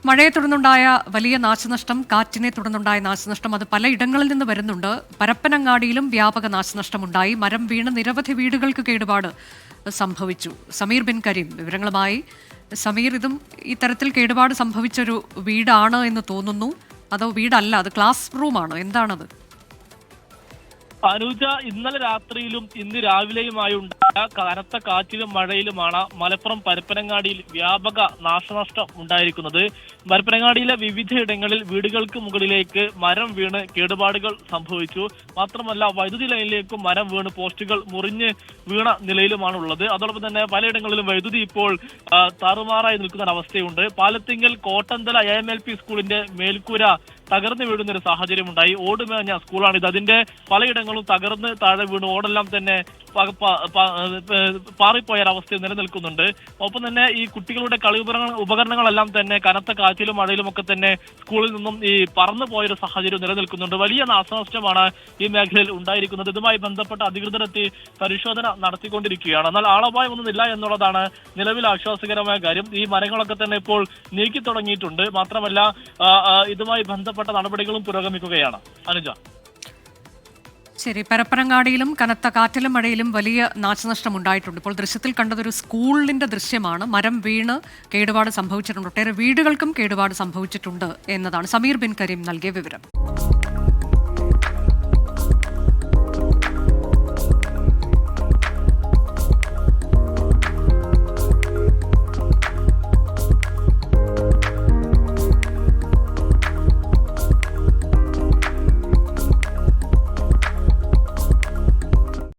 മഴയെ തുടർന്നുണ്ടായ വലിയ നാശനഷ്ടം, കാറ്റിനെ തുടർന്നുണ്ടായ നാശനഷ്ടം അത് പലയിടങ്ങളിൽ നിന്ന് വരുന്നുണ്ട്. പരപ്പനങ്ങാടിയിലും വ്യാപക നാശനഷ്ടമുണ്ടായി. മരം വീണ് നിരവധി വീടുകൾക്ക് കേടുപാട് സംഭവിച്ചു. സമീർ ബിൻ കരീം വിവരങ്ങളുമായി. സമീർ, ഇതും ഇത്തരത്തിൽ കേടുപാട് സംഭവിച്ചൊരു വീടാണ് എന്ന് തോന്നുന്നു. അതോ വീടല്ല, അത് ക്ലാസ് റൂമാണ്, എന്താണത്? അനുജ, ഇന്നലെ രാത്രിയിലും ഇന്ന് രാവിലെയുമായി ഉണ്ടായ കനത്ത കാറ്റിലും മഴയിലുമാണ് മലപ്പുറം പരപ്പനങ്ങാടിയിൽ വ്യാപക നാശനഷ്ടം ഉണ്ടായിരിക്കുന്നത്. പരപ്പനങ്ങാടിയിലെ വിവിധയിടങ്ങളിൽ വീടുകൾക്ക് മുകളിലേക്ക് മരം വീണ് കേടുപാടുകൾ സംഭവിച്ചു. മാത്രമല്ല, വൈദ്യുതി ലൈനിലേക്കും മരം വീണ് പോസ്റ്റുകൾ മുറിഞ്ഞ് വീണ നിലയിലുമാണുള്ളത്. അതോടൊപ്പം തന്നെ പലയിടങ്ങളിലും വൈദ്യുതി ഇപ്പോൾ താറുമാറായി നിൽക്കുന്ന അവസ്ഥയുണ്ട്. പാലത്തിങ്കൽ കോട്ടന്തല AMLP സ്കൂളിന്റെ മേൽക്കൂര തകർന്നു വീഴുന്ന ഒരു സാഹചര്യം ഉണ്ടായി. ഓടുമേഞ്ഞ സ്കൂളാണിത്. അതിന്റെ പലയിടങ്ങളും തകർന്ന് താഴെ വീണ് ഓടെല്ലാം തന്നെ പാറിപ്പോയ ഒരവസ്ഥ നിലനിൽക്കുന്നുണ്ട്. ഒപ്പം തന്നെ ഈ കുട്ടികളുടെ കളി ഉപകരണങ്ങളെല്ലാം തന്നെ കനത്ത കാറ്റിലും മഴയിലും ഒക്കെ തന്നെ സ്കൂളിൽ നിന്നും ഈ പറന്നു പോയൊരു സാഹചര്യം നിലനിൽക്കുന്നുണ്ട്. വലിയ നാശനഷ്ടമാണ് ഈ മേഖലയിൽ ഉണ്ടായിരിക്കുന്നത്. ഇതുമായി ബന്ധപ്പെട്ട അധികൃതരെത്തി പരിശോധന നടത്തിക്കൊണ്ടിരിക്കുകയാണ്. എന്നാൽ ആളപായമൊന്നുമില്ല എന്നുള്ളതാണ് നിലവിൽ ആശ്വാസകരമായ കാര്യം. ഈ മരങ്ങളൊക്കെ തന്നെ ഇപ്പോൾ നീക്കി തുടങ്ങിയിട്ടുണ്ട്. മാത്രമല്ല, ഇതുമായി ബന്ധപ്പെട്ട നടപടികളും പുരോഗമിക്കുകയാണ്. അനുജ, ശരി. പരപ്പനങ്ങാടിയിലും കനത്ത കാറ്റിലും മഴയിലും വലിയ നാശനഷ്ടം ഉണ്ടായിട്ടുണ്ട്. ഇപ്പോൾ ദൃശ്യത്തിൽ കണ്ടതൊരു സ്കൂളിന്റെ ദൃശ്യമാണ്. മരം വീണ് കേടുപാട് സംഭവിച്ചിട്ടുണ്ട്. ഒട്ടേറെ വീടുകൾക്കും കേടുപാട് സംഭവിച്ചിട്ടുണ്ട് എന്നതാണ് സമീർ ബിൻ കരീം നൽകിയ വിവരം.